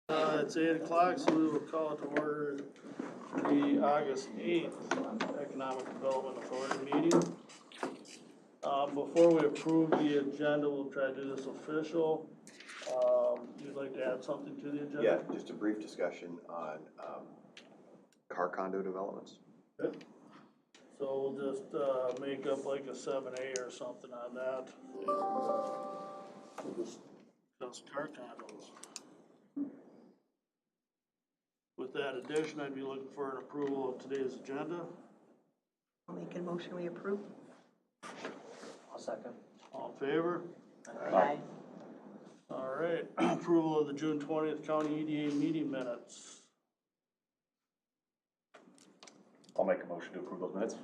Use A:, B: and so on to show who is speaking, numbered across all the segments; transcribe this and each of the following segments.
A: It's 8 o'clock, so we will call it to order the August 8th Economic Development Authority meeting. Before we approve the agenda, we'll try to do this official. You'd like to add something to the agenda?
B: Yeah, just a brief discussion on car condo developments.
A: Okay. So we'll just make up like a 7A or something on that. We'll just discuss car condos. With that addition, I'd be looking for an approval of today's agenda.
C: I'll make a motion we approve.
D: I'll second.
A: All in favor?
C: Aye.
A: All right, approval of the June 20th County EDA meeting minutes.
D: I'll make a motion to approve those minutes.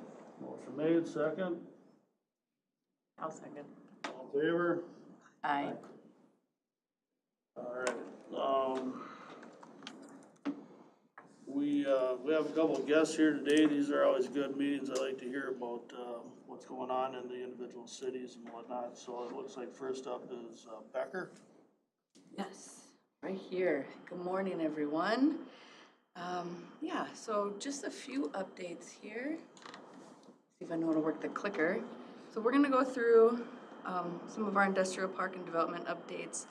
A: Motion made, second.
C: I'll second.
A: All in favor?
C: Aye.
A: All right, we have a couple of guests here today. These are always good meetings. I like to hear about, what's going on in the individual cities and whatnot. So it looks like first up is Becker.
E: Yes, right here. Good morning, everyone. Yeah, so just a few updates here. See if I know how to work the clicker. So we're gonna go through some of our industrial park and development updates,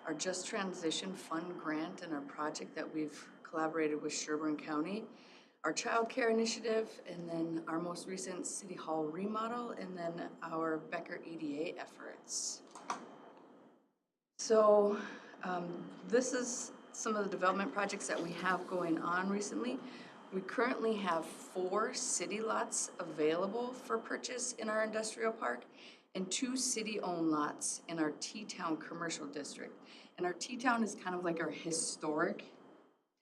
E: our Just Transition Fund grant and our project that we've collaborated with Sherburne County, our child care initiative, and then our most recent City Hall remodel, and then our Becker EDA efforts. So this is some of the development projects that we have going on recently. We currently have 4 city lots available for purchase in our industrial park and 2 city-owned lots in our T-Town commercial district. And our T-Town is kind of like our historic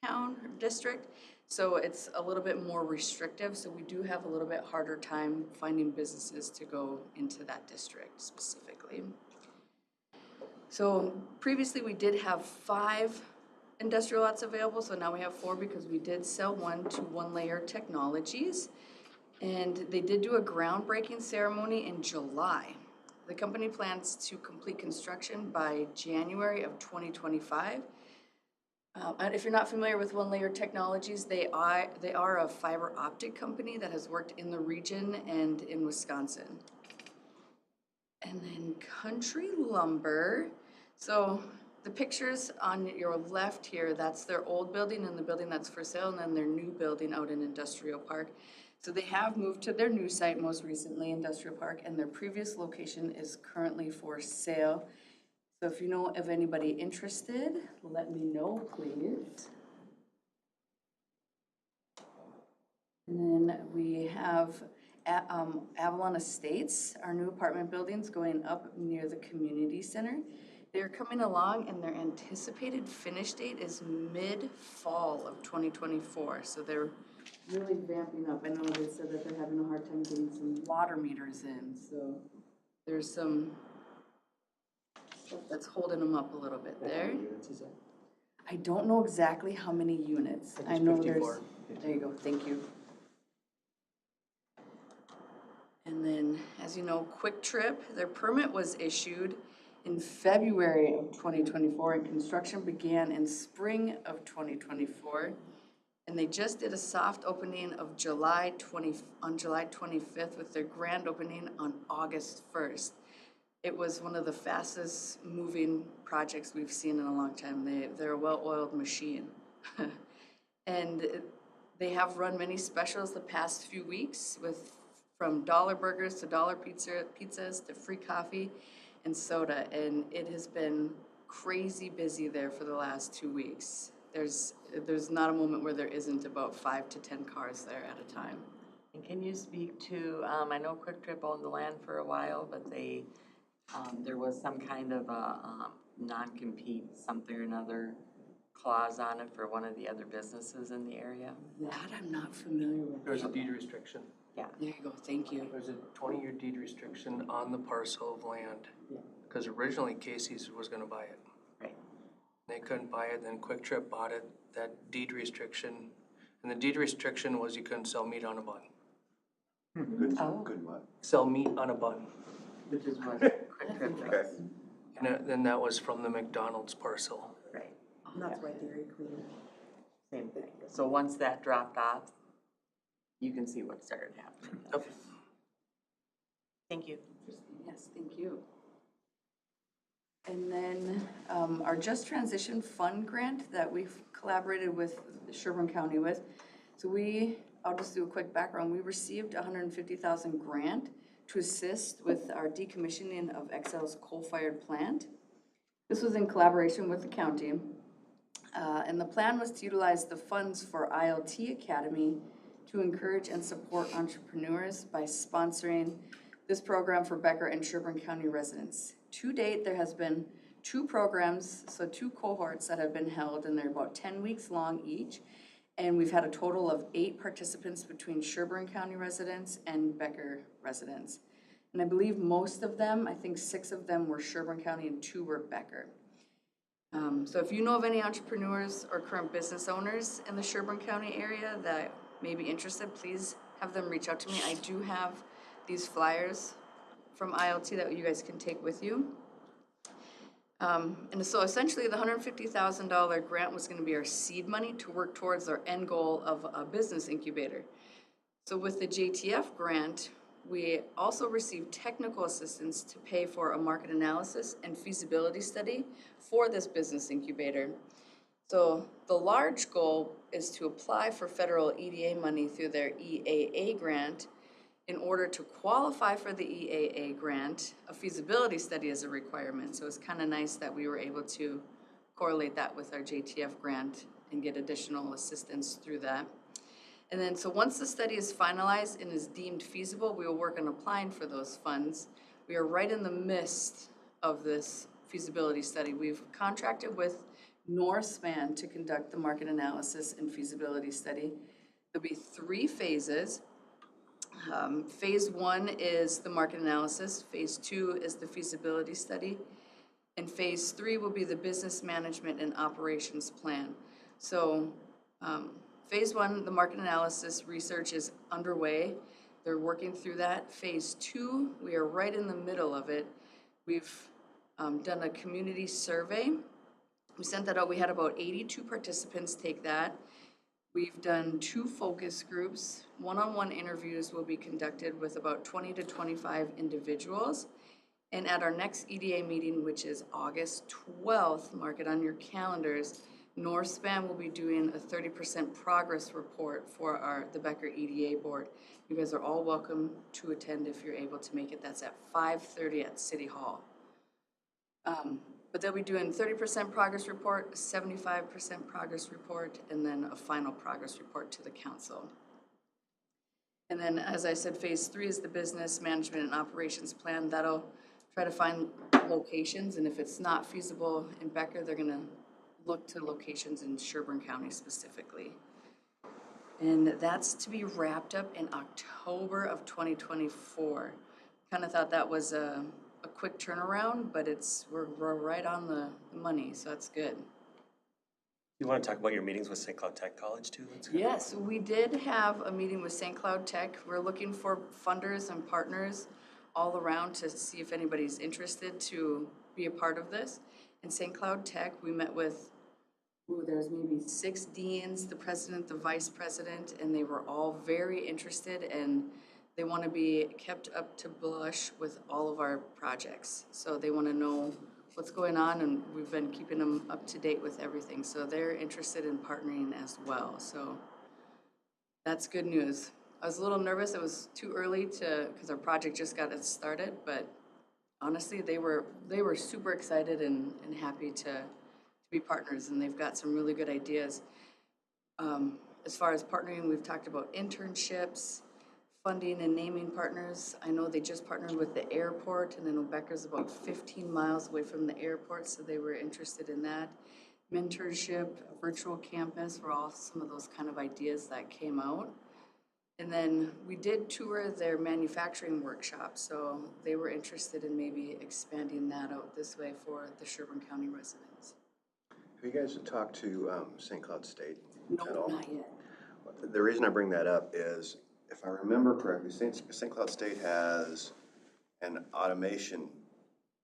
E: town district, so it's a little bit more restrictive, so we do have a little bit harder time finding businesses to go into that district specifically. So previously we did have 5 industrial lots available, so now we have 4 because we did sell one to One Layer Technologies, and they did do a groundbreaking ceremony in July. The company plans to complete construction by January of 2025. And if you're not familiar with One Layer Technologies, they are a fiber optic company that has worked in the region and in Wisconsin. And then Country Lumber. So the pictures on your left here, that's their old building and the building that's for sale, and then their new building out in Industrial Park. So they have moved to their new site most recently, Industrial Park, and their previous location is currently for sale. So if you know of anybody interested, let me know, please. And then we have Avalon Estates, our new apartment buildings going up near the community center. They're coming along and their anticipated finish date is mid-fall of 2024. So they're really vamping up. I know they said that they're having a hard time getting some water meters in. So there's some that's holding them up a little bit there. I don't know exactly how many units. I know 54. There you go, thank you. And then, as you know, Quick Trip, their permit was issued in February of 2024 and construction began in spring of 2024. And they just did a soft opening of on July 25th with their grand opening on August 1st. It was one of the fastest moving projects we've seen in a long time. They're a well-oiled machine. And they have run many specials the past few weeks from dollar burgers to dollar pizzas to free coffee and soda. And it has been crazy busy there for the last 2 weeks. There's not a moment where there isn't about 5 to 10 cars there at a time.
C: And can you speak to, I know Quick Trip owned the land for a while, but there was some kind of a non-compete, something or another clause on it for one of the other businesses in the area?
E: That I'm not familiar with.
F: There's a deed restriction.
C: Yeah.
E: There you go, thank you.
F: There's a 20-year deed restriction on the parcel of land.
C: Yeah.
F: Because originally Casey's was gonna buy it.
C: Right.
F: They couldn't buy it, then Quick Trip bought it, that deed restriction. And the deed restriction was you couldn't sell meat on a bun.
B: Good what?
F: Sell meat on a bun.
C: Which is what Quick Trip
B: Okay.
C: does.
F: And then that was from the McDonald's parcel.
C: Right.
G: That's why Dairy Queen.
C: Same thing. So once that dropped off, you can see what started happening.
F: Yep.
C: Thank you.
E: Yes, thank you. And then our Just Transition Fund grant that we've collaborated with Sherburne County with. So I'll just do a quick background. We received a $150,000 grant to assist with our decommissioning of Excel's coal-fired plant. This was in collaboration with the county. And the plan was to utilize the funds for ILT Academy to encourage and support entrepreneurs by sponsoring this program for Becker and Sherburne County residents. To date, there has been 2 programs, so 2 cohorts that have been held, and they're about 10 weeks long each. And we've had a total of 8 participants between Sherburne County residents and Becker residents. And I believe most of them, I think 6 of them were Sherburne County and 2 were Becker. So if you know of any entrepreneurs or current business owners in the Sherburne County area that may be interested, please have them reach out to me. I do have these flyers from ILT that you guys can take with you. And so essentially the $150,000 grant was gonna be our seed money to work towards our end goal of a business incubator. So with the JTF grant, we also received technical assistance to pay for a market analysis and feasibility study for this business incubator. So the large goal is to apply for federal EDA money through their EAA grant. In order to qualify for the EAA grant, a feasibility study is a requirement. So it's kind of nice that we were able to correlate that with our JTF grant and get additional assistance through that. And then, so once the study is finalized and is deemed feasible, we will work on applying for those funds. We are right in the midst of this feasibility study. We've contracted with Northspan to conduct the market analysis and feasibility study. There'll be 3 phases. Phase 1 is the market analysis, phase 2 is the feasibility study, and phase 3 will be the business management and operations plan. So phase 1, the market analysis research is underway. They're working through that. Phase 2, we are right in the middle of it. We've done a community survey. We sent that out. We had about 82 participants take that. We've done 2 focus groups. One-on-one interviews will be conducted with about 20 to 25 individuals. And at our next EDA meeting, which is August 12th, mark it on your calendars, Northspan will be doing a 30% progress report for the Becker EDA board. You guys are all welcome to attend if you're able to make it. That's at 5:30 at City Hall. But they'll be doing 30% progress report, 75% progress report, and then a final progress report to the council. And then, as I said, phase 3 is the business management and operations plan. That'll try to find locations, and if it's not feasible in Becker, they're gonna look to locations in Sherburne County specifically. And that's to be wrapped up in October of 2024. Kind of thought that was a quick turnaround, but we're right on the money, so that's good.
H: You want to talk about your meetings with St. Cloud Tech College too?
E: Yes, we did have a meeting with St. Cloud Tech. We're looking for funders and partners all around to see if anybody's interested to be a part of this. In St. Cloud Tech, we met with, there's maybe 6 deans, the president, the vice president, and they were all very interested, and they want to be kept up to blush with all of our projects. So they want to know what's going on, and we've been keeping them up to date with everything. So they're interested in partnering as well. So that's good news. I was a little nervous. It was too early because our project just got it started, but honestly, they were super excited and happy to be partners, and they've got some really good ideas. As far as partnering, we've talked about internships, funding and naming partners. I know they just partnered with the airport, and I know Becker's about 15 miles away from the airport, so they were interested in that. Mentorship, a virtual campus were all some of those kind of ideas that came out. And then we did tour their manufacturing workshop, so they were interested in maybe expanding that out this way for the Sherburne County residents.
B: Have you guys talked to St. Cloud State at
E: No,
B: all?
E: not yet.
B: The reason I bring that up is, if I remember correctly, St. Cloud State has an automation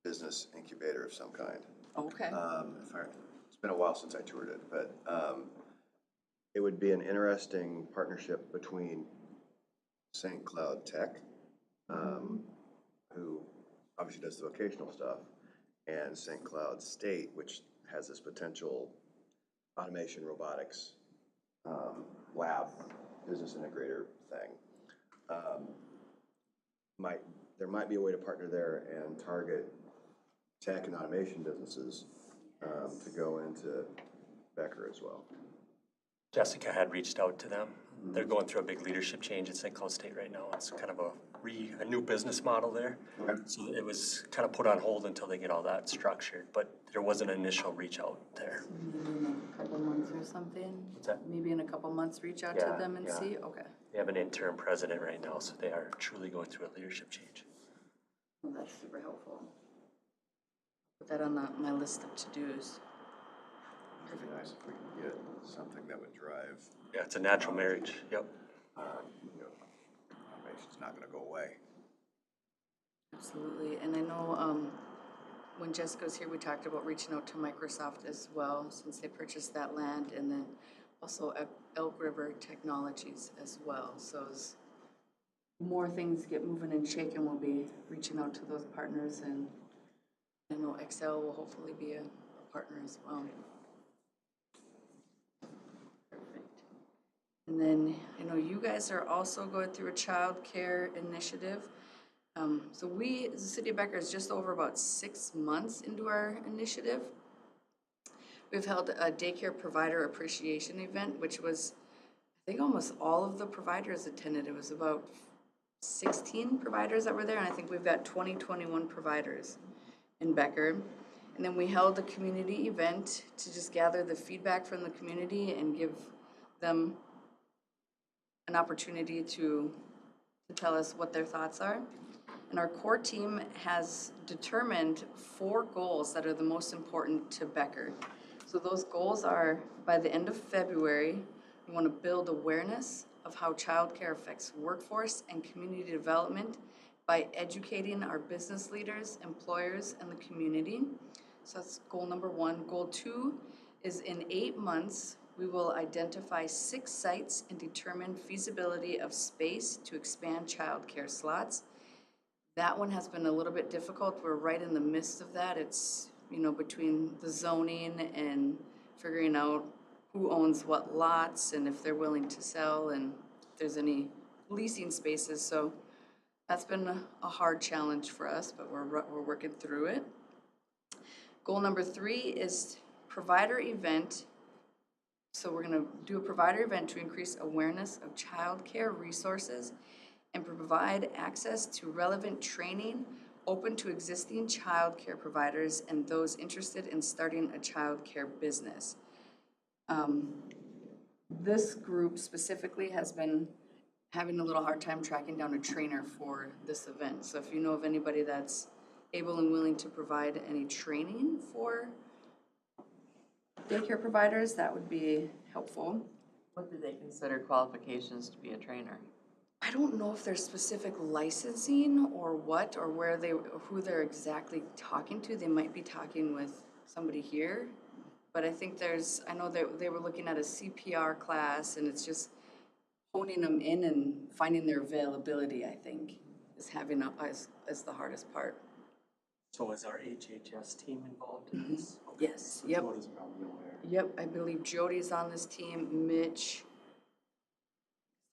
B: business incubator of some kind.
E: Okay.
B: It's been a while since I toured it, but, it would be an interesting partnership between St. Cloud Tech, who obviously does the vocational stuff, and St. Cloud State, which has this potential automation robotics, lab, business integrator thing. There might be a way to partner there and target tech and automation businesses, to go into Becker as well.
H: Jessica had reached out to them. They're going through a big leadership change at St. Cloud State right now. It's kind of a new business model there.
B: Okay.
H: So it was kind of put on hold until they get all that structured, but there was an initial reach out there.
E: Maybe in a couple months or something?
H: What's that?
E: Maybe in a couple months, reach out to
H: Yeah,
E: them and
H: yeah.
E: see? Okay.
H: They have an interim president right now, so they are truly going through a leadership change.
E: Well, that's super helpful. Put that on my list of to-dos.
B: It'd be nice if we can get something that would drive,
H: Yeah, it's a natural marriage. Yep.
B: you know, automation's not gonna go away.
E: Absolutely, and I know, when Jessica was here, we talked about reaching out to Microsoft as well, since they purchased that land, and then also Elk River Technologies as well, so as more things get moving and shaking, we'll be reaching out to those partners, and I know Excel will hopefully be a partner as well. Perfect. And then, I know you guys are also going through a child care initiative. So we, as the city of Becker, is just over about 6 months into our initiative. We've held a daycare provider appreciation event, which was, I think almost all of the providers attended. It was about 16 providers that were there, and I think we've got 21 providers in Becker. And then we held a community event to just gather the feedback from the community and give them an opportunity to tell us what their thoughts are. And our core team has determined 4 goals that are the most important to Becker. So those goals are, by the end of February, we want to build awareness of how childcare affects workforce and community development by educating our business leaders, employers, and the community. So that's goal number 1. Goal 2 is in 8 months, we will identify 6 sites and determine feasibility of space to expand childcare slots. That one has been a little bit difficult. We're right in the midst of that. It's, between the zoning and figuring out who owns what lots and if they're willing to sell and if there's any leasing spaces. So that's been a hard challenge for us, but we're working through it. Goal number 3 is provider event. So we're going to do a provider event to increase awareness of childcare resources and provide access to relevant training open to existing childcare providers and those interested in starting a childcare business. This group specifically has been having a little hard time tracking down a trainer for this event. So if you know of anybody that's able and willing to provide any training for daycare providers, that would be helpful.
C: What do they consider qualifications to be a trainer?
E: I don't know if there's specific licensing or what, or who they're exactly talking to. They might be talking with somebody here, but I think I know that they were looking at a CPR class, and it's just honing them in and finding their availability, I think, is as the hardest part.
H: So is our HHS team involved in this?
E: Yes, yep.
H: Jody's probably aware.
E: Yep, I believe Jody's on this team, Mitch.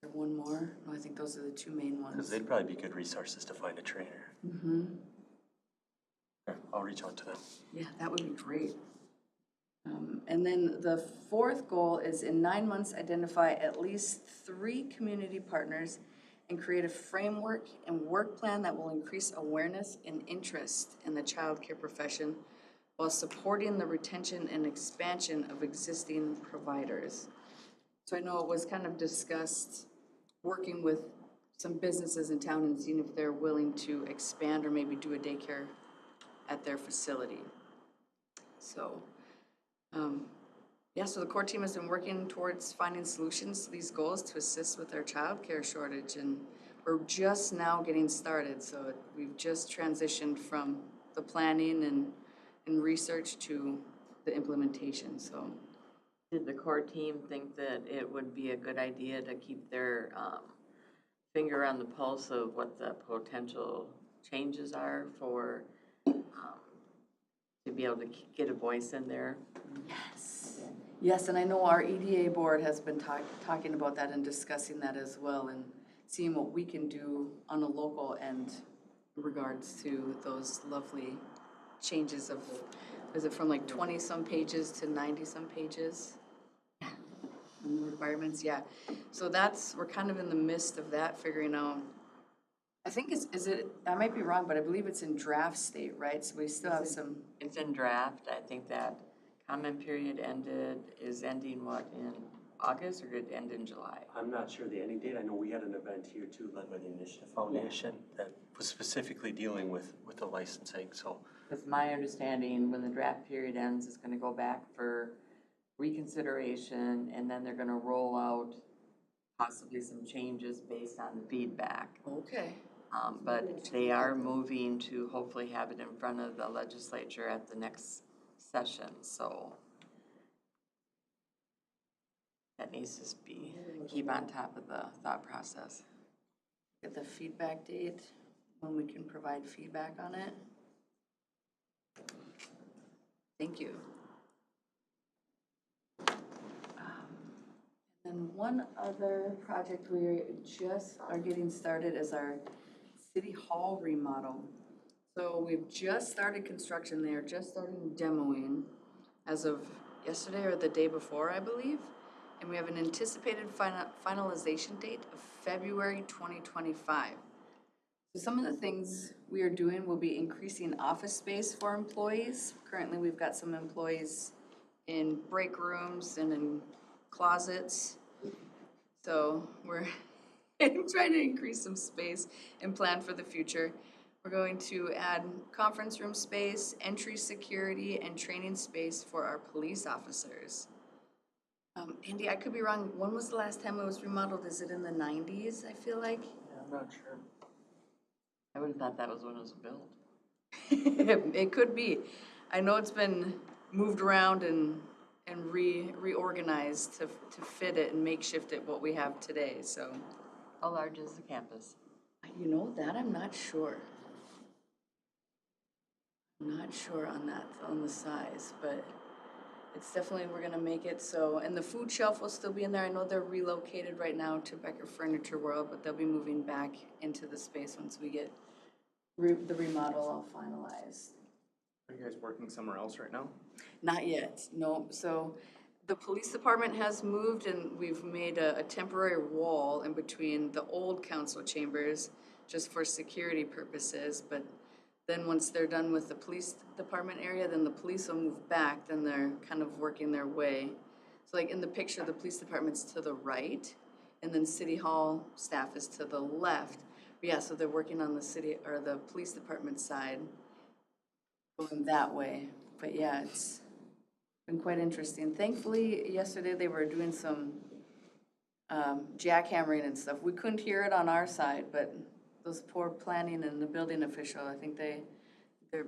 E: Is there one more? No, I think those are the 2 main
H: Because
E: ones.
H: they'd probably be good resources to find a trainer.
E: Mm-hmm.
H: Okay, I'll reach out to them.
E: Yeah, that would be great. And then the 4th goal is in 9 months, identify at least 3 community partners and create a framework and work plan that will increase awareness and interest in the childcare profession while supporting the retention and expansion of existing providers. So I know it was kind of discussed working with some businesses in town and seeing if they're willing to expand or maybe do a daycare at their facility. So, so the core team has been working towards finding solutions to these goals to assist with our childcare shortage, and we're just now getting started. So we've just transitioned from the planning and research to the implementation, so.
C: Did the core team think that it would be a good idea to keep their finger on the pulse of what the potential changes are for, to be able to get a voice in there?
E: Yes. Yes, and I know our EDA board has been talking about that and discussing that as well, and seeing what we can do on a local end in regards to those lovely changes of, is it from like 20-some pages to 90-some pages? Requirements, yeah. So we're kind of in the midst of that, figuring out, I think I might be wrong, but I believe it's in draft state, right? So we still have some.
C: It's in draft. I think that comment period is ending what, in August, or did it end in July?
H: I'm not sure the ending date. I know we had an event here too, led by the Initiative Foundation, that was specifically dealing with the licensing, so.
C: It's my understanding, when the draft period ends, it's gonna go back for reconsideration, and then they're gonna roll out possibly some changes based on the feedback.
E: Okay.
C: But they are moving to hopefully have it in front of the legislature at the next session, so that needs to keep on top of the thought process.
E: Get the feedback date, when we can provide feedback on it. Thank you. And one other project we just are getting started is our City Hall remodel. So we've just started construction there, just started demoing as of yesterday or the day before, I believe. And we have an anticipated finalization date of February 2025. So some of the things we are doing will be increasing office space for employees. Currently, we've got some employees in break rooms and in closets. So we're trying to increase some space and plan for the future. We're going to add conference room space, entry security, and training space for our police officers. Andy, I could be wrong. When was the last time it was remodeled? Is it in the 90s, I feel like?
F: Yeah, I'm not sure.
C: I would have thought that was when it was built.
E: It could be. I know it's been moved around and reorganized to fit it and makeshift it what we have today, so.
C: How large is the campus?
E: You know, that I'm not sure. I'm not sure on that, on the size, but it's definitely, we're gonna make it so, and the food shelf will still be in there. I know they're relocated right now to Becker Furniture World, but they'll be moving back into the space once we get the remodel all finalized.
G: Are you guys working somewhere else right now?
E: Not yet, no. So the police department has moved, and we've made a temporary wall in between the old council chambers just for security purposes. But then once they're done with the police department area, then the police will move back. Then they're kind of working their way. So like in the picture, the police department's to the right, and then city hall staff is to the left. But yeah, so they're working on the city or the police department side, going that way. But yeah, it's been quite interesting. Thankfully, yesterday they were doing some jackhammering and stuff. We couldn't hear it on our side, but those poor planning and the building official, I think their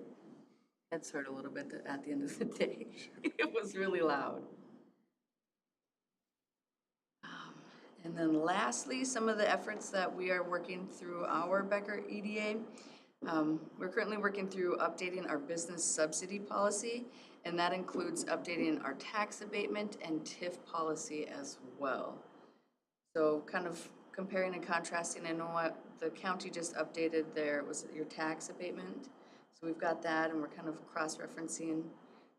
E: heads hurt a little bit at the end of the day. It was really loud. And then lastly, some of the efforts that we are working through our Becker EDA. We're currently working through updating our business subsidy policy, and that includes updating our tax abatement and TIF policy as well. So kind of comparing and contrasting, I know what the county just updated your tax abatement. So we've got that, and we're kind of cross-referencing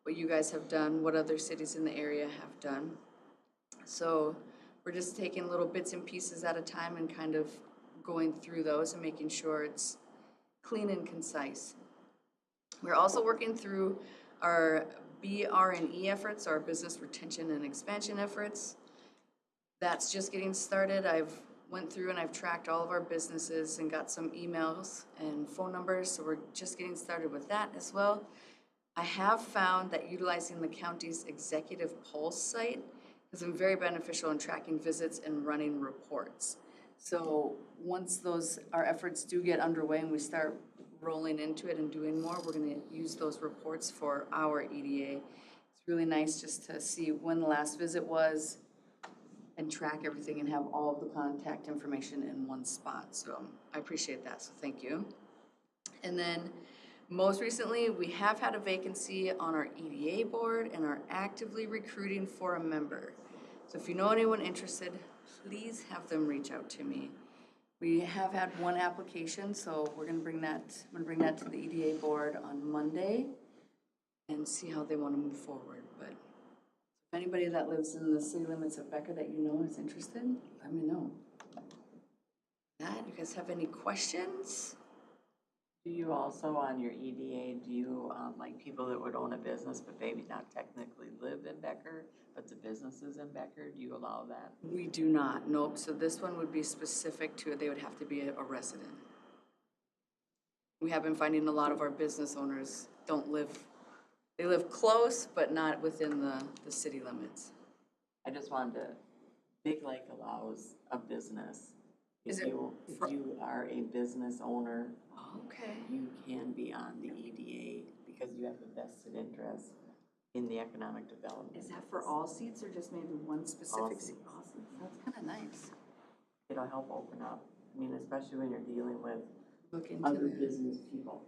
E: what you guys have done, what other cities in the area have done. So we're just taking little bits and pieces at a time and kind of going through those and making sure it's clean and concise. We're also working through our BR&E efforts, our business retention and expansion efforts. That's just getting started. I've went through and I've tracked all of our businesses and got some emails and phone numbers, so we're just getting started with that as well. I have found that utilizing the county's executive pulse site has been very beneficial in tracking visits and running reports. So once our efforts do get underway and we start rolling into it and doing more, we're gonna use those reports for our EDA. It's really nice just to see when the last visit was and track everything and have all of the contact information in one spot. So I appreciate that, so thank you. And then most recently, we have had a vacancy on our EDA board and are actively recruiting for a member. So if you know anyone interested, please have them reach out to me. We have had one application, so I'm gonna bring that to the EDA board on Monday and see how they wanna move forward. But if anybody that lives in the city limits of Becker that you know is interested, let me know. That, you guys have any questions?
C: Do you also, on your EDA, do you, like people that would own a business but maybe not technically live in Becker, but the business is in Becker, do you allow that?
E: We do not, nope. So this one would be specific to, they would have to be a resident. We have been finding a lot of our business owners don't live, they live close, but not within the city limits.
C: I just wanted to, Big Lake allows a business.
E: Is
C: If
E: it
C: you are a business owner,
E: Okay.
C: you can be on the EDA because you have a vested interest in the economic development.
E: Is that for all seats or just maybe one specific
C: All
E: seat?
C: seats.
E: All seats. That's kind of nice.
C: It'll help open up, I mean, especially when you're dealing with
E: Look into
C: other
E: that.
C: business people.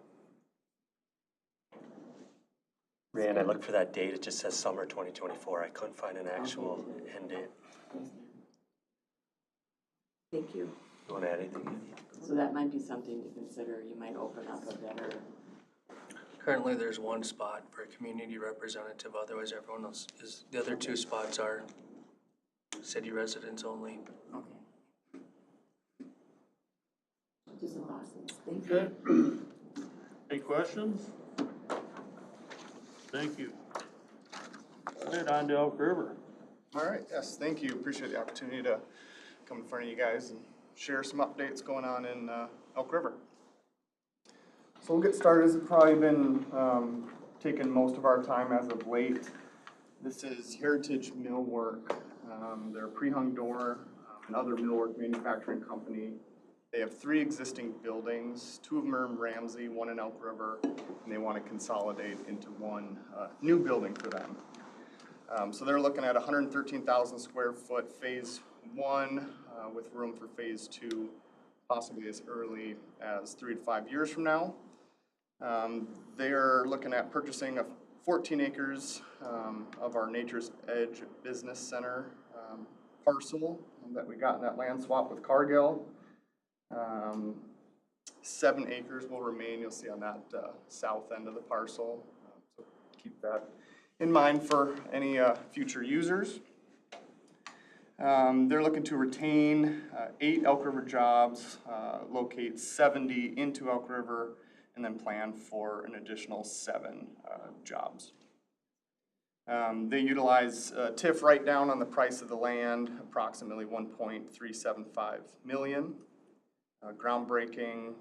H: Rand, I looked for that date, it just says summer 2024, I couldn't find an actual end date.
E: Thank you.
H: You wanna add anything?
C: So that might be something to consider, you might open up a better,
F: Currently, there's one spot for a community representative, otherwise everyone else is, the other two spots are city residents only.
C: okay. Just a thought, thank you.
A: Okay. Any questions? Thank you. All right, on to Elk River.
G: All right, yes, thank you. Appreciate the opportunity to come in front of you guys and share some updates going on in Elk River. So we'll get started. This has probably been taking most of our time as of late. This is Heritage Millwork. They're a pre-hung door and other millwork manufacturing company. They have 3 existing buildings. 2 of them are in Ramsey, 1 in Elk River, and they want to consolidate into one new building for them. So they're looking at 113,000 square foot phase 1 with room for phase 2, possibly as early as 3 to 5 years from now. They're looking at purchasing 14 acres of our Nature's Edge Business Center parcel that we got in that land swap with Cargill. 7 acres will remain, you'll see on that south end of the parcel. So keep that in mind for any future users. They're looking to retain 8 Elk River jobs, locate 70 into Elk River, and then plan for an additional 7 jobs. They utilize TIF right down on the price of the land, approximately $1.375 million. Groundbreaking,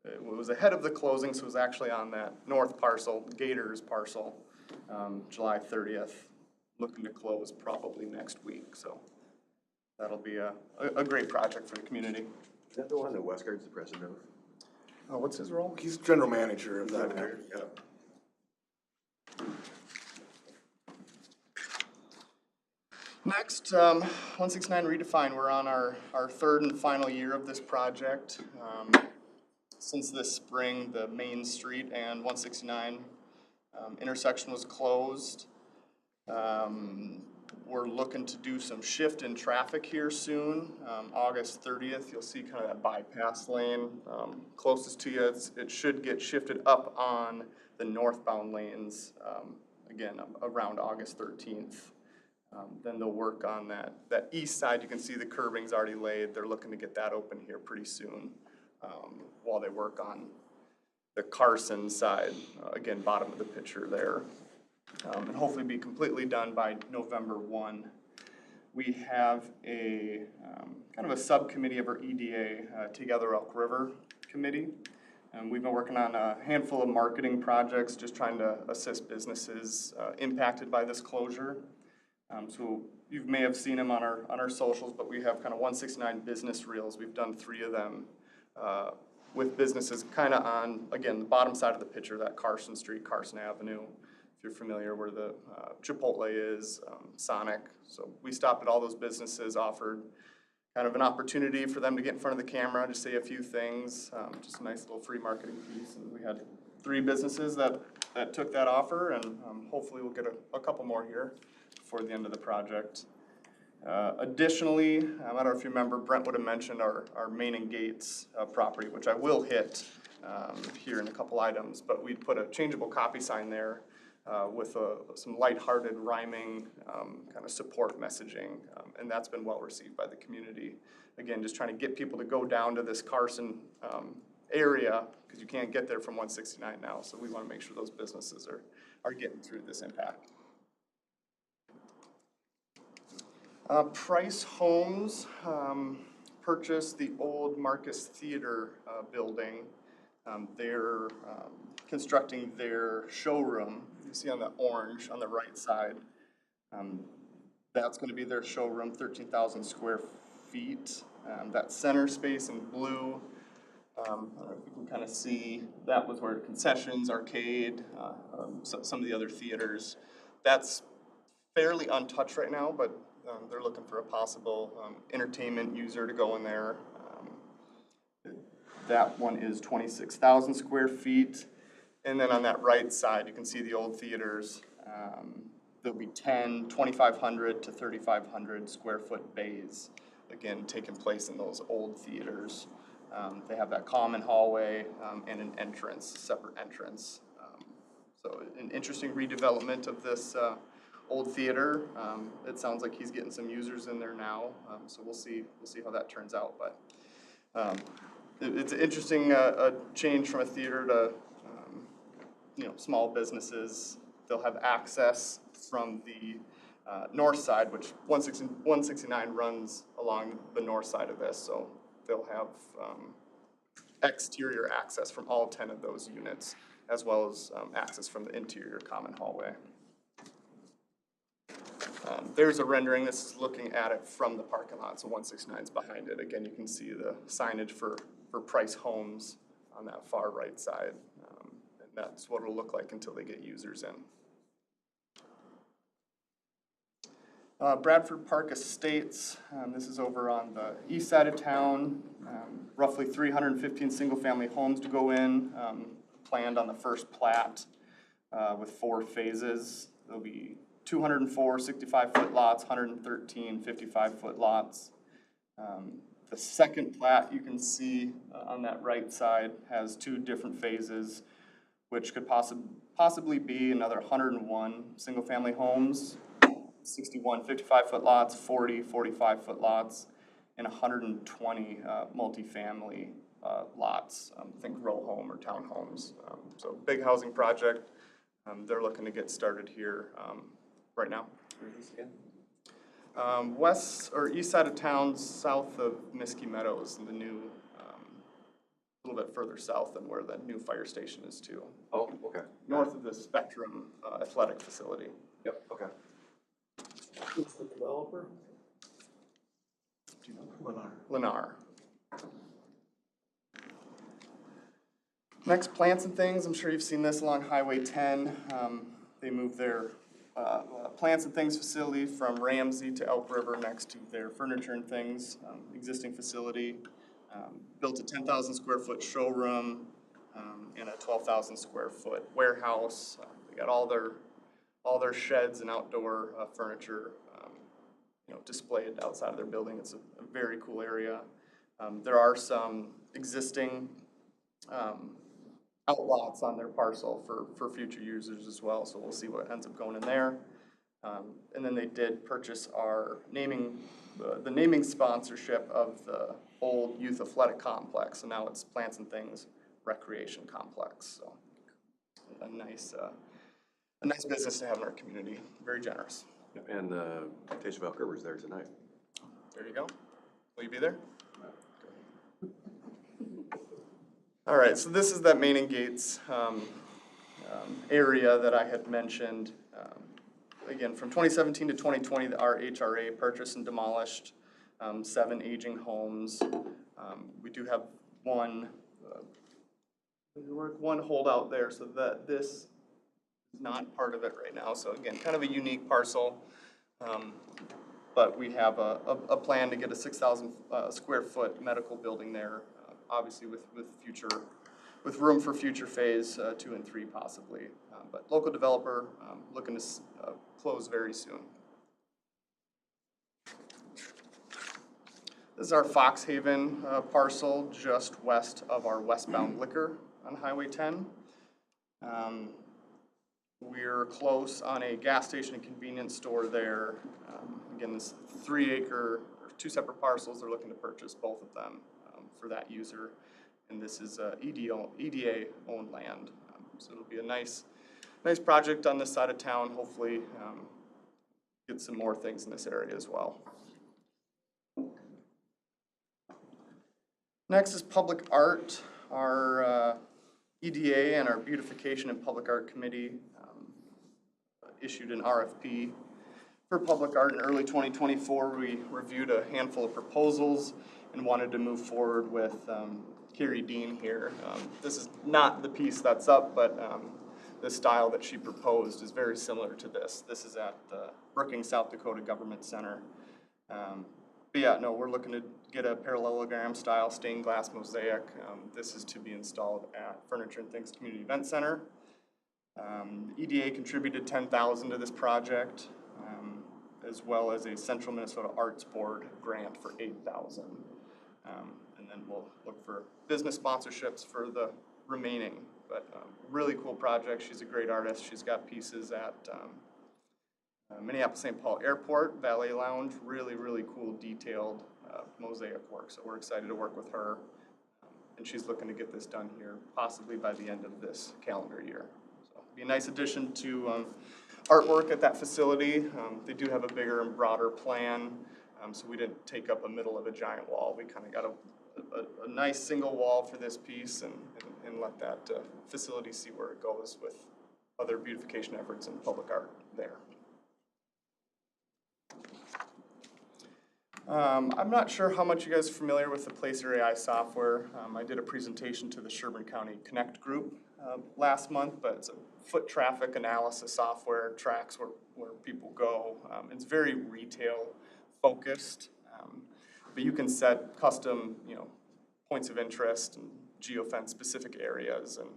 G: it was ahead of the closing, so it was actually on that north parcel, Gators parcel, July 30th. Looking to close probably next week, so that'll be a great project for the community.
B: Is that the one that Westgard's the president of?
G: What's his role?
I: He's general manager of that.
B: Yeah.
G: Next, 169 Redefine, we're on our 3rd and final year of this project. Since this spring, the Main Street and 169 intersection was closed. We're looking to do some shift in traffic here soon. August 30th, you'll see kind of that bypass lane closest to you. It should get shifted up on the northbound lanes, again, around August 13th. Then they'll work on that east side. You can see the curbing's already laid. They're looking to get that open here pretty soon while they work on the Carson side, again, bottom of the picture there. And hopefully be completely done by November 1. We have a kind of a subcommittee of our EDA, Together Elk River Committee. We've been working on a handful of marketing projects, just trying to assist businesses impacted by this closure. So you may have seen them on our socials, but we have kind of 169 business reels. We've done 3 of them with businesses kind of on, again, the bottom side of the picture, that Carson Street, Carson Avenue. if you're familiar where the Chipotle is, Sonic. So we stopped at all those businesses, offered kind of an opportunity for them to get in front of the camera, to say a few things, just a nice little free marketing piece. And we had 3 businesses that took that offer, and hopefully we'll get a couple more here before the end of the project. Additionally, I don't know if you remember, Brent would have mentioned our Main and Gates property, which I will hit here in a couple items, but we put a changeable copy sign there with some lighthearted rhyming kind of support messaging, and that's been well received by the community. Again, just trying to get people to go down to this Carson area, because you can't get there from 169 now, so we want to make sure those businesses are getting through this impact. Price Homes purchased the old Marcus Theater building. They're constructing their showroom. You see on the orange on the right side. That's going to be their showroom, 13,000 square feet. That center space in blue, I don't know if you can kind of see, that was where concessions, arcade, some of the other theaters. That's fairly untouched right now, but they're looking for a possible entertainment user to go in there. That one is 26,000 square feet. And then on that right side, you can see the old theaters. There'll be 2,500 to 3,500 square foot bays, again, taking place in those old theaters. They have that common hallway and an entrance, separate entrance. So an interesting redevelopment of this old theater. It sounds like he's getting some users in there now, so we'll see how that turns out. But it's an interesting change from a theater to small businesses. They'll have access from the north side, which 169 runs along the north side of this, so they'll have exterior access from all 10 of those units, as well as access from the interior common hallway. There's a rendering. This is looking at it from the parking lot, so 169 is behind it. Again, you can see the signage for Price Homes on that far right side. And that's what it'll look like until they get users in. Bradford Park Estates, this is over on the east side of town. Roughly 315 single-family homes to go in, planned on the first plat with 4 phases. There'll be 204 65-foot lots, 113 55-foot lots. The second plat you can see on that right side has 2 different phases, which could possibly be another 101 single-family homes, 61 55-foot lots, 40 45-foot lots, and 120 multifamily lots, think row home or townhomes. So big housing project. They're looking to get started here right now. West or east side of town, south of Miskey Meadows, and the new, a little bit further south than where the new fire station is too.
B: Oh, okay.
G: North of the Spectrum athletic facility.
B: Yep, okay.
A: Who's the developer?
G: Do you know? Lennar. Next, plants and things. I'm sure you've seen this along Highway 10. They moved their plants and things facility from Ramsey to Elk River next to their furniture and things existing facility. Built a 10,000 square foot showroom and a 12,000 square foot warehouse. They got all their sheds and outdoor furniture displayed outside of their building. It's a very cool area. There are some existing outlots on their parcel for future users as well, so we'll see what ends up going in there. And then they did purchase our the naming sponsorship of the old youth athletic complex, so now it's Plants and Things Recreation Complex. So a nice business to have in our community. Very generous.
B: And the Taste of Elk River's there tonight.
G: There you go. Will you be there? All right, so this is that Main and Gates area that I had mentioned. Again, from 2017 to 2020, our HRA purchased and demolished 7 aging homes. We do have one holdout there, so that this not part of it right now. So again, kind of a unique parcel. But we have a plan to get a 6,000 square foot medical building there, obviously with room for future phase 2 and 3 possibly. But local developer looking to close very soon. This is our Fox Haven parcel just west of our westbound liquor on Highway 10. We're close on a gas station and convenience store there. Again, this 3 acre, or 2 separate parcels, they're looking to purchase both of them for that user. And this is EDA owned land. So it'll be a nice project on this side of town, hopefully get some more things in this area as well. Next is public art. Our EDA and our Beautification and Public Art Committee issued an RFP for public art in early 2024. We reviewed a handful of proposals and wanted to move forward with Carrie Dean here. This is not the piece that's up, but the style that she proposed is very similar to this. This is at the Brookings, South Dakota Government Center. But yeah, no, we're looking to get a parallelogram style stained glass mosaic. This is to be installed at Furniture and Things Community Event Center. EDA contributed $10,000 to this project, as well as a Central Minnesota Arts Board grant for $8,000. And then we'll look for business sponsorships for the remaining. But really cool project. She's a great artist. She's got pieces at Minneapolis-St. Paul Airport, Valet Lounge, really cool detailed mosaic work. So we're excited to work with her. And she's looking to get this done here, possibly by the end of this calendar year. So it'll be a nice addition to artwork at that facility. They do have a bigger and broader plan, so we didn't take up a middle of a giant wall. We kind of got a nice single wall for this piece and let that facility see where it goes with other beautification efforts and public art there. I'm not sure how much you guys are familiar with the Placer AI software. I did a presentation to the Sherburne County Connect group last month, but it's a foot traffic analysis software, tracks where people go. It's very retail focused, but you can set custom, points of interest and geofence specific areas and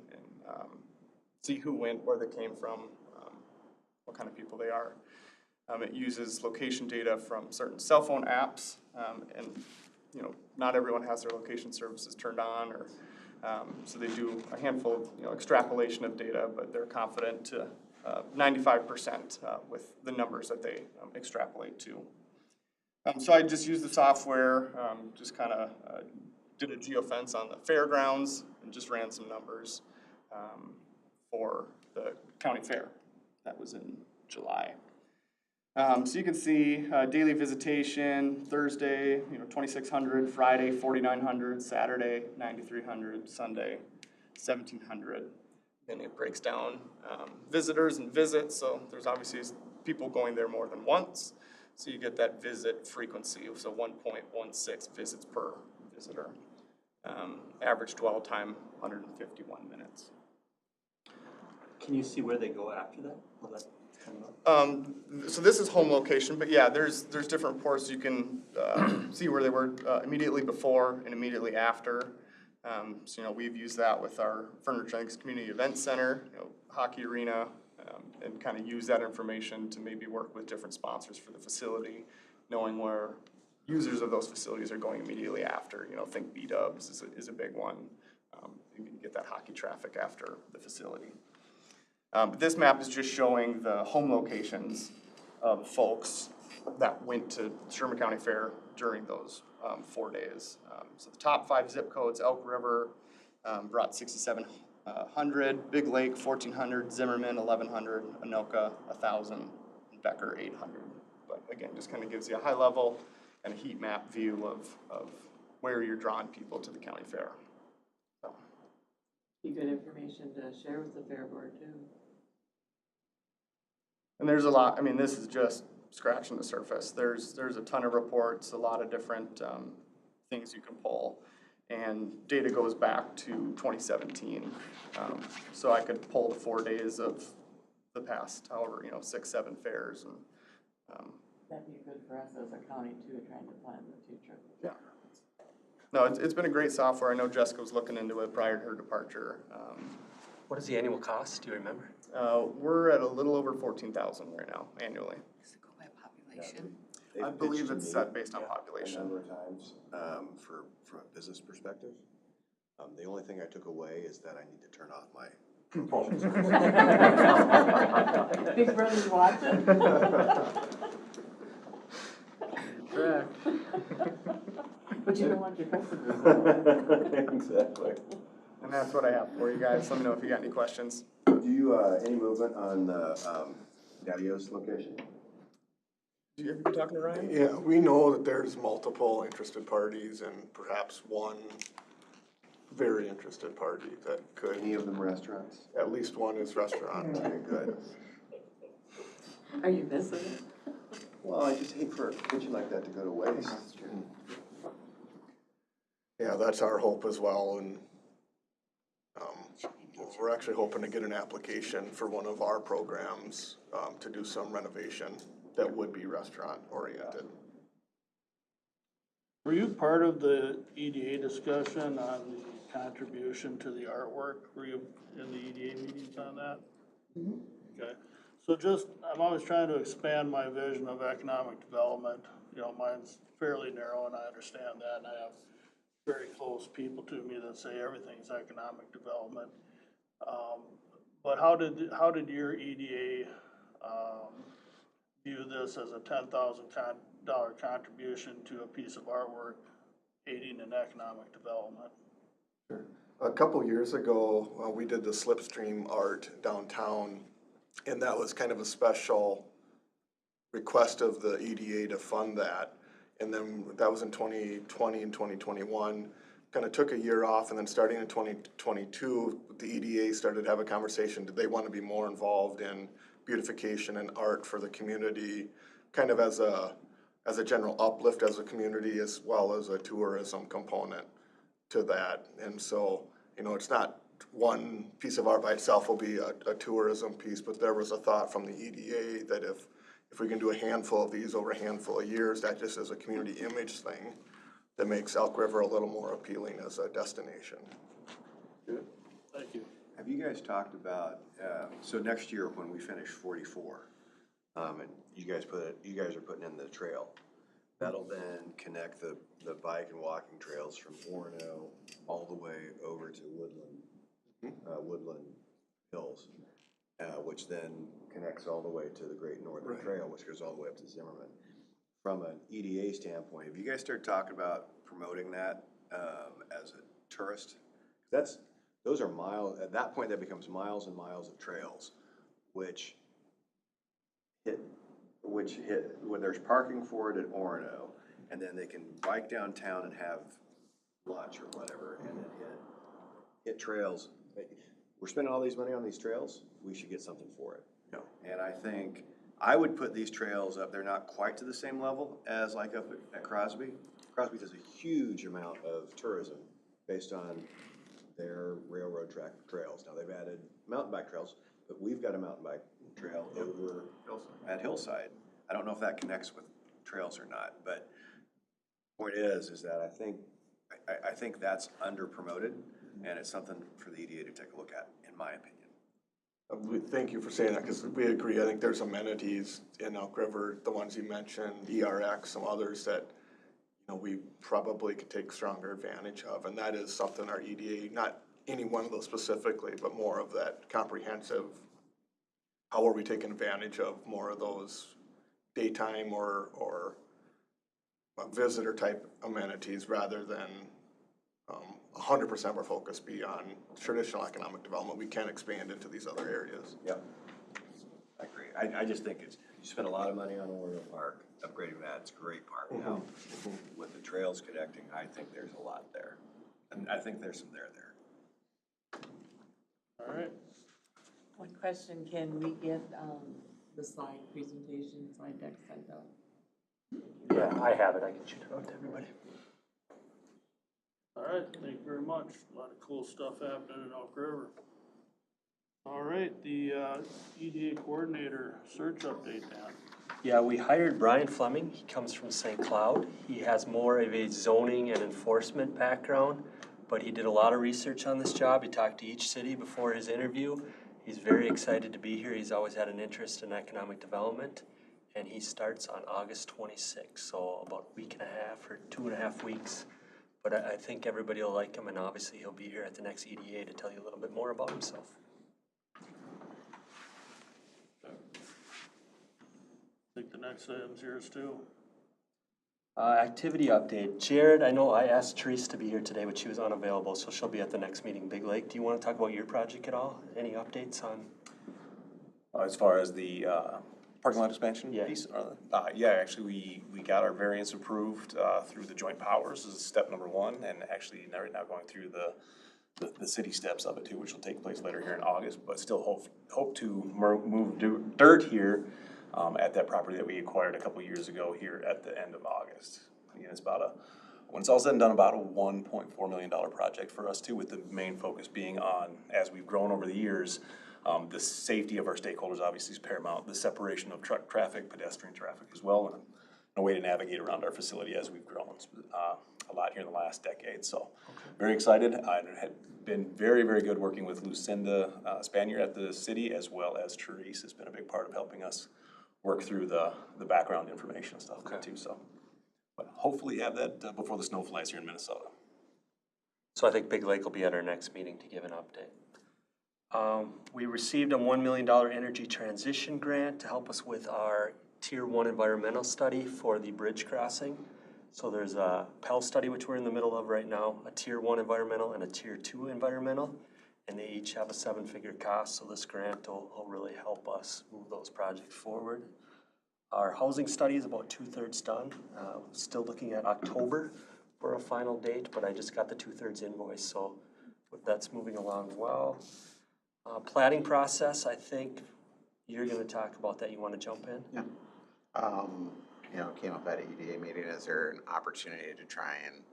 G: see who went, where they came from, what kind of people they are. It uses location data from certain cell phone apps, and not everyone has their location services turned on, or so they do a handful of extrapolation of data, but they're confident to 95% with the numbers that they extrapolate to. So I just used the software, just kind of did a geofence on the fairgrounds and just ran some numbers for the county fair that was in July. So you can see daily visitation, Thursday, 2,600, Friday, 4,900, Saturday, 9,300, Sunday, 1,700. And it breaks down visitors and visits, so there's obviously people going there more than once. So you get that visit frequency, so 1.16 visits per visitor. Average dwell time, 151 minutes.
D: Can you see where they go after that? Will that come up?
G: So this is home location, but yeah, there's different reports. You can see where they were immediately before and immediately after. So we've used that with our Furniture and Things Community Event Center, hockey arena, and kind of use that information to maybe work with different sponsors for the facility, knowing where users of those facilities are going immediately after. Think B-dubs is a big one. You can get that hockey traffic after the facility. But this map is just showing the home locations of folks that went to Sherburne County Fair during those 4 days. So the top 5 zip codes: Elk River brought 6,700, Big Lake 1,400, Zimmerman 1,100, Anoka 1,000, and Becker 800. But again, just kind of gives you a high level and a heat map view of where you're drawing people to the county fair. So.
C: Be good information to share with the fair board too.
G: And there's a lot. I mean, this is just scratching the surface. There's a ton of reports, a lot of different things you can pull, and data goes back to 2017. So I could pull the 4 days of the past, however, 6, 7 fairs and,
C: That'd be good for us as a county too, trying to plan the future.
G: yeah. No, it's been a great software. I know Jessica was looking into it prior to her departure.
H: What is the annual cost, do you remember?
G: We're at a little over 14,000 right now annually.
E: Does it go by population?
B: They've
G: I believe
B: pitched
G: it's
B: to
G: set
B: me
G: based on
B: a
G: population.
B: number of times, from a business perspective. The only thing I took away is that I need to turn off my phone.
C: Big brother's watching. But you don't want your customers knowing.
B: Exactly.
G: And that's what I have for you guys. Let me know if you got any questions.
B: Do you, any movement on the, Daddy-O's location?
G: Do you ever be talking to Ryan?
I: Yeah, we know that there's multiple interested parties and perhaps one very interested party that could,
B: Any of them restaurants?
I: at least one is restaurant.
B: Okay, good.
C: Are you missing it?
B: Well, I just hate for a kitchen like that to go to waste.
I: Yeah, that's our hope as well, and, we're actually hoping to get an application for one of our programs, to do some renovation that would be restaurant oriented.
A: Were you part of the EDA discussion on the contribution to the artwork? Were you in the EDA meetings on that? Okay, so just, I'm always trying to expand my vision of economic development. Mine's fairly narrow and I understand that, and I have very close people to me that say everything's economic development. But how did your EDA, view this as a $10,000 contribution to a piece of artwork aiding in economic development?
I: A couple years ago, we did the slipstream art downtown, and that was kind of a special request of the EDA to fund that. And then that was in 2020 and 2021. Kind of took a year off, and then starting in 2022, the EDA started to have a conversation. Did they want to be more involved in beautification and art for the community, kind of as a general uplift as a community, as well as a tourism component to that? And so, it's not one piece of art by itself will be a tourism piece, but there was a thought from the EDA that if we can do a handful of these over a handful of years, that just is a community image thing that makes Elk River a little more appealing as a destination.
A: Good, thank you.
B: Have you guys talked about, so next year when we finish 44, and you guys are putting in the trail, that'll then connect the bike and walking trails from Orono all the way over to Woodland Hills, which then connects all the way to the Great Northern Trail, which goes all the way up to Zimmerman. From an EDA standpoint, have you guys started talking about promoting that as a tourist? Those are miles, at that point that becomes miles and miles of trails, which hit, when there's parking for it at Orono, and then they can bike downtown and have lunch or whatever, and then hit trails. We're spending all these money on these trails, we should get something for it.
I: Yeah.
B: And I think I would put these trails up, they're not quite to the same level as like up at Crosby. Crosby does a huge amount of tourism based on their railroad track trails. Now they've added mountain bike trails, but we've got a mountain bike trail over at Hillside. I don't know if that connects with trails or not, but point is that I think that's under promoted, and it's something for the EDA to take a look at, in my opinion.
I: Thank you for saying that, because we agree. I think there's amenities in Elk River, the ones you mentioned, ERX, some others that we probably could take stronger advantage of, and that is something our EDA, not any one of those specifically, but more of that comprehensive, how are we taking advantage of more of those daytime or visitor type amenities rather than 100% of our focus be on traditional economic development. We can expand into these other areas.
B: Yep, I agree. I just think you spend a lot of money on Oriole Park, upgrading that, it's a great park now. With the trails connecting, I think there's a lot there. And I think there's some there.
A: All right,
C: One question, can we get, the slide presentation, slide deck sent out?
H: Yeah, I have it, I can shoot it out to everybody.
A: all right, thank you very much. A lot of cool stuff happening in Elk River. All right, the EDA coordinator search update, Dan.
H: Yeah, we hired Brian Fleming. He comes from St. Cloud. He has more of a zoning and enforcement background, but he did a lot of research on this job. He talked to each city before his interview. He's very excited to be here. He's always had an interest in economic development, and he starts on August 26th, so about a week and a half or 2.5 weeks. But I think everybody will like him, and obviously he'll be here at the next EDA to tell you a little bit more about himself.
A: I think the next item's yours too.
H: Activity update. Jared, I know I asked Therese to be here today, but she was unavailable, so she'll be at the next meeting, Big Lake. Do you want to talk about your project at all? Any updates on?
J: As far as the parking lot expansion
H: Yeah.
J: piece? Yeah, actually, we got our variance approved through the joint powers. This is step number one, and actually right now going through the city steps of it too, which will take place later here in August, but still hope to move dirt here at that property that we acquired a couple years ago here at the end of August. Again, it's when it's all said and done, about a $1.4 million project for us too, with the main focus being on, as we've grown over the years, the safety of our stakeholders obviously is paramount, the separation of truck traffic, pedestrian traffic as well, and a way to navigate around our facility as we've grown a lot here in the last decade. So very excited. I had been very, very good working with Lucinda Spanier at the city, as well as Therese has been a big part of helping us work through the background information and stuff too. So, but hopefully have that before the snow flies here in Minnesota.
H: So I think Big Lake will be at our next meeting to give an update. We received a $1 million energy transition grant to help us with our Tier 1 environmental study for the bridge crossing. So there's a Pell study, which we're in the middle of right now, a Tier 1 environmental and a Tier 2 environmental, and they each have a 7-figure cost, so this grant will really help us move those projects forward. Our housing study is about 2/3 done. Still looking at October for a final date, but I just got the 2/3 invoice, so that's moving along well. Plating process, I think you're gonna talk about that. You wanna jump in?
K: Yeah. You know, came up at an EDA meeting, is there an opportunity to try and,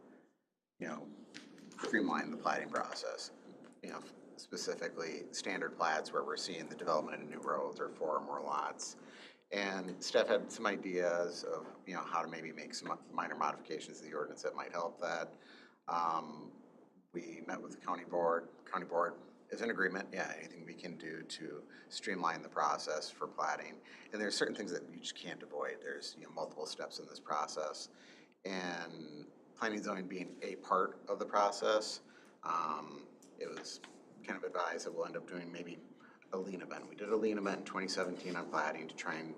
K: you know, streamline the plating process? You know, specifically standard plats where we're seeing the development of new roads or 4 or more lots. And Steph had some ideas of, you know, how to maybe make some minor modifications to the ordinance that might help that. We met with the county board. County board is in agreement, yeah, anything we can do to streamline the process for plating. And there's certain things that you just can't avoid. There's, you know, multiple steps in this process. And planning and zoning being a part of the process, it was kind of advised that we'll end up doing maybe a lean event. We did a lean event in 2017 on plating to try and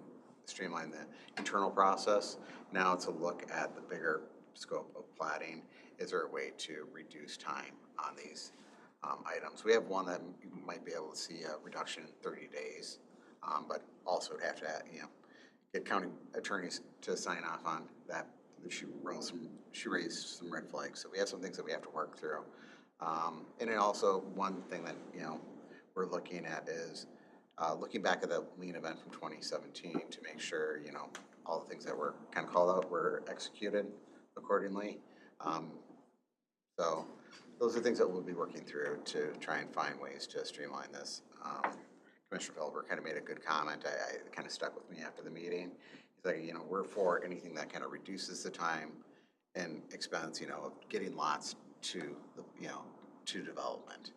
K: streamline the internal process. Now it's a look at the bigger scope of plating. Is there a way to reduce time on these items? We have one that you might be able to see a reduction in 30 days, but also would have to, you know, get county attorneys to sign off on that. She raised some red flags, so we have some things that we have to work through. And then also one thing that, you know, we're looking at is looking back at the lean event from 2017 to make sure, you know, all the things that were kind of called out were executed accordingly. So those are things that we'll be working through to try and find ways to streamline this. Commissioner Felber kind of made a good comment. I kind of stuck with me after the meeting. He's like, you know, we're for anything that kind of reduces the time and expense, you know, of getting lots to, you know, to development,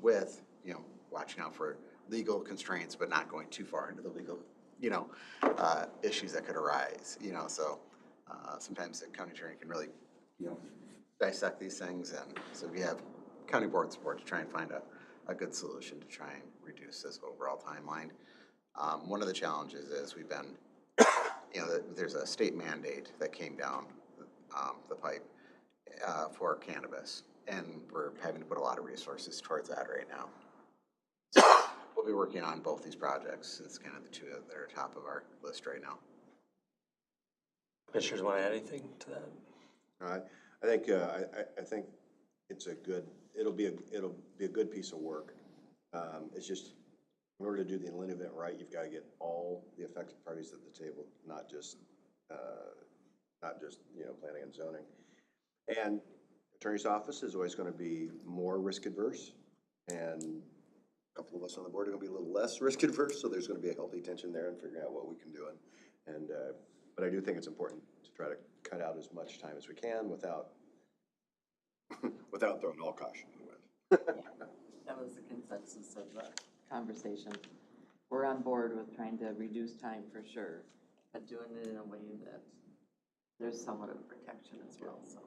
K: with, you know, watching out for legal constraints, but not going too far into the legal, you know, issues that could arise, you know, so sometimes the county attorney can really, you know, dissect these things, and so we have county board support to try and find a good solution to try and reduce this overall timeline. One of the challenges is we've been, you know, there's a state mandate that came down the pipe for cannabis, and we're having to put a lot of resources towards that right now. So we'll be working on both these projects. It's kind of the two that are top of our list right now.
H: Commissioners want to add anything to that?
B: I think it's it'll be a good piece of work. It's just, in order to do the Lynn event right, you've got to get all the affected parties at the table, not just you know, planning and zoning. And attorney's office is always going to be more risk adverse and couple of us on the board are gonna be a little less risk adverse, so there's gonna be a healthy tension there and figuring out what we can do. And, but I do think it's important to try to cut out as much time as we can without, without throwing all caution to the wind.
C: That was the consensus of the conversation. We're on board with trying to reduce time for sure, but doing it in a way that there's somewhat of protection as well, so.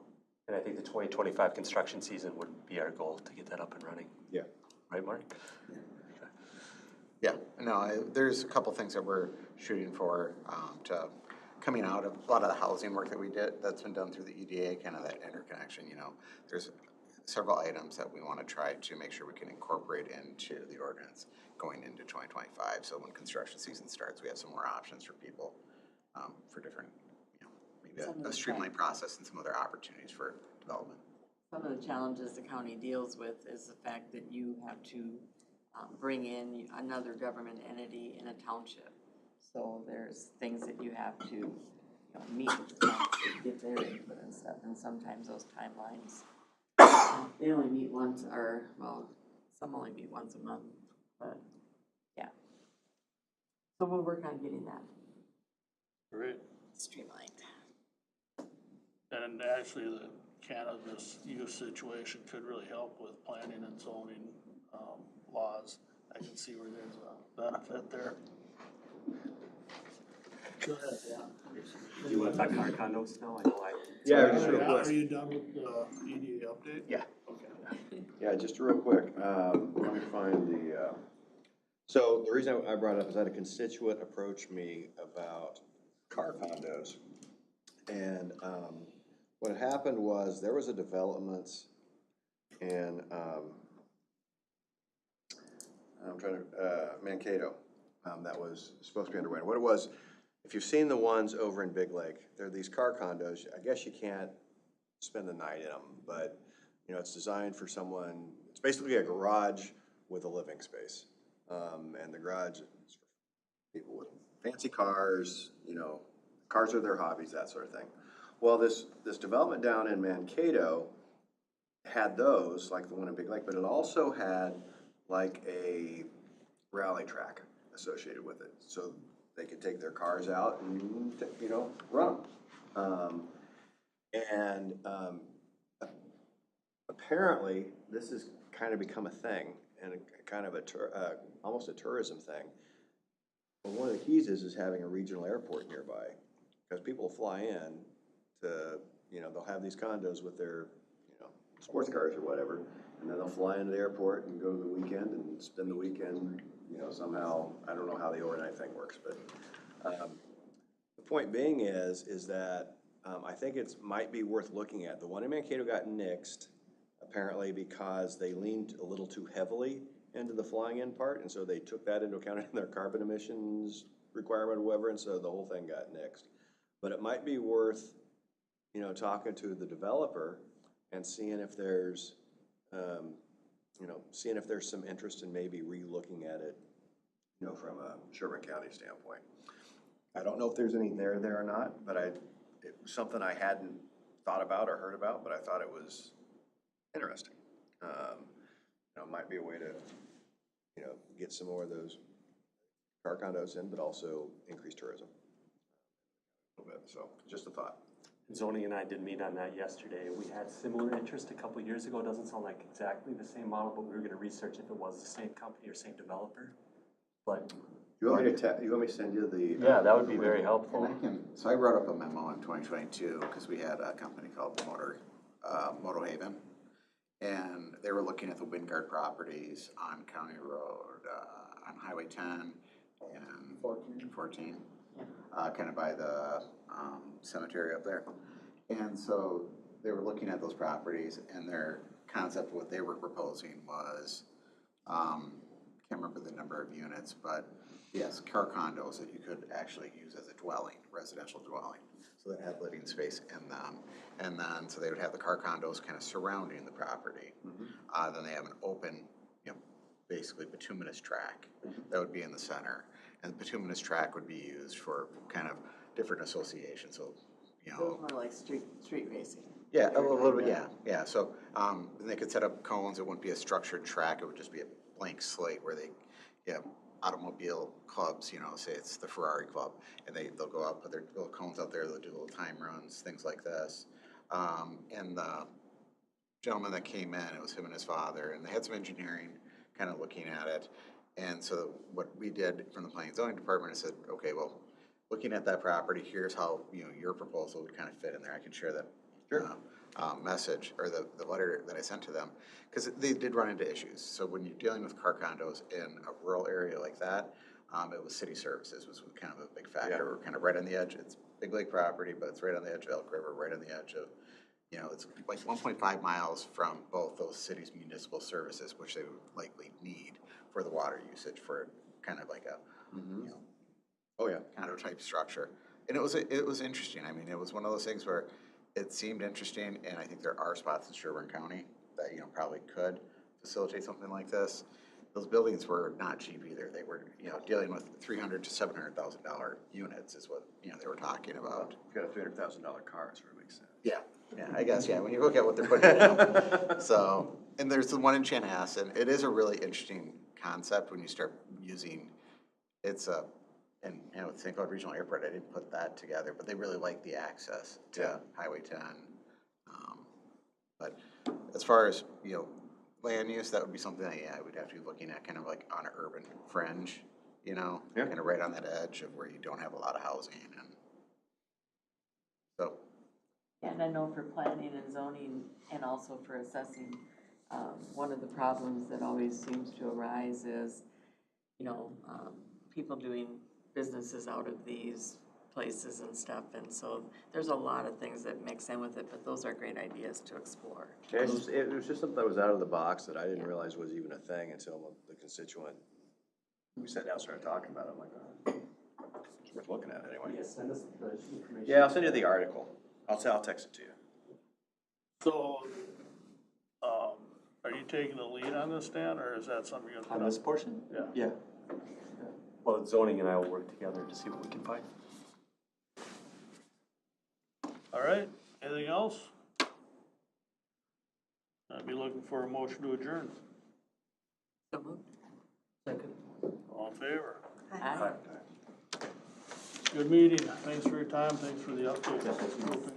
H: And I think the 2025 construction season would be our goal to get that up and running.
B: Yeah.
H: Right, Mark?
K: Yeah, no, there's a couple things that we're shooting for, to, coming out of a lot of the housing work that we did, that's been done through the EDA, kind of that interconnection, you know. There's several items that we want to try to make sure we can incorporate into the ordinance going into 2025. So when construction season starts, we have some more options for people, for different, you know, maybe a streamlined process and some other opportunities for development.
C: Some of the challenges the county deals with is the fact that you have to bring in another government entity in a township. So there's things that you have to, you know, meet with the township, get their input and stuff, and sometimes those timelines, they only meet once, or, well, some only meet once a month, but, yeah. So we'll work on getting that
A: Great.
C: streamlined.
A: And actually, the cannabis use situation could really help with planning and zoning, laws. I can see where there's a benefit there. Go ahead, yeah.
H: Do you want to talk car condos now? I know I.
B: Yeah, just real
A: Are
B: quick.
A: you done with the EDA update?
K: Yeah.
A: Okay.
B: Yeah, just real quick, let me find the, so the reason I brought it up is I had a constituent approach me about car condos. And, what had happened was there was a development in, I'm trying to, Mankato, that was supposed to be underway. And what it was, if you've seen the ones over in Big Lake, they're these car condos. I guess you can't spend the night in them, but, you know, it's designed for someone, it's basically a garage with a living space. And the garage is for people with fancy cars, you know, cars are their hobbies, that sort of thing. Well, this development down in Mankato had those, like the one in Big Lake, but it also had like a rally track associated with it. So they could take their cars out and, you know, run them. Apparently, this has kind of become a thing and a kind of almost a tourism thing. But one of the keys is having a regional airport nearby, because people fly in to, you know, they'll have these condos with their, you know, sports cars or whatever, and then they'll fly into the airport and go to the weekend and spend the weekend, you know, somehow. I don't know how the overnight thing works, but the point being is that I think it might be worth looking at. The one in Mankato got nixed, apparently because they leaned a little too heavily into the flying in part, and so they took that into account in their carbon emissions requirement or whatever, and so the whole thing got nixed. But it might be worth, you know, talking to the developer and seeing if there's, you know, seeing if there's some interest in maybe re-looking at it, you know, from a Sherburne County standpoint. I don't know if there's any there or not, but it was something I hadn't thought about or heard about, but I thought it was interesting. You know, might be a way to, you know, get some more of those car condos in, but also increase tourism a little bit. So just a thought.
H: Zoning and I did meet on that yesterday. We had similar interest a couple years ago. It doesn't sound like exactly the same model, but we were gonna research if it was the same company or same developer. But
B: You want me to send you the?
H: yeah, that would be very helpful.
K: So I wrote up a memo in 2022 because we had a company called Moto Haven. And they were looking at the Wingard properties on County Road, on Highway 10 and 14, kind of by the cemetery up there. And so they were looking at those properties, and their concept, what they were proposing was, can't remember the number of units, but yes, car condos that you could actually use as a dwelling, residential dwelling. So that had living space in them. And then, so they would have the car condos kind of surrounding the property. Then they have an open, you know, basically bituminous track that would be in the center. And the bituminous track would be used for kind of different associations, so, you
C: It
K: know.
C: was more like street racing.
K: Yeah, a little bit, yeah. So, then they could set up cones, it wouldn't be a structured track, it would just be a blank slate where they, automobile clubs, say it's the Ferrari Club, and they'll go out, put their little cones out there, they'll do little time runs, things like this. And the gentleman that came in, it was him and his father, and they had some engineering kind of looking at it. And so what we did from the planning and zoning department is said, okay, well, looking at that property, here's how, your proposal would kind of fit in there. I can share that message or the letter that I sent to them, because they did run into issues. So when you're dealing with car condos in a rural area like that, it was city services was kind of a big factor. We're kind of right on the edge. It's Big Lake property, but it's right on the edge of Elk River, right on the edge of, it's like 1.5 miles from both those cities' municipal services, which they would likely need for the water usage for kind of like a, condo type structure. And it was interesting. I mean, it was one of those things where it seemed interesting, and I think there are spots in Sherburne County that, probably could facilitate something like this. Those buildings were not cheap either. They were, dealing with $300,000 to $700,000 units is what, they were talking about.
B: If you got a $300,000 car, it sort of makes sense.
K: Yeah, I guess, when you look at what they're putting in. So, and there's the one in Chanhassen. It is a really interesting concept when you start using, and with St. Cloud Regional Airport, I didn't put that together, but they really like the access to Highway 10. But as far as, land use, that would be something that, we'd have to be looking at kind of like on an urban fringe, kind of right on that edge of where you don't have a lot of housing. And so.
C: And I know for planning and zoning and also for assessing, one of the problems that always seems to arise is, people doing businesses out of these places and stuff. And so there's a lot of things that mix in with it, but those are great ideas to explore.
B: It was just something that was out of the box that I didn't realize was even a thing until the constituent, we sat down and started talking about it. I'm like, oh, it's worth looking at anyway.
D: Yes, send us the information.
B: Yeah, I'll send you the article. I'll text it to you.
A: So, are you taking the lead on this, Dan, or is that something you're gonna put
H: On this portion?
A: Yeah.
H: Yeah. Well, zoning and I will work together to see what we can find.
A: All right, anything else? I'd be looking for a motion to adjourn.
C: So moved.
F: Second.
A: All in favor?
C: Aye.
A: Good meeting. Thanks for your time. Thanks for the update.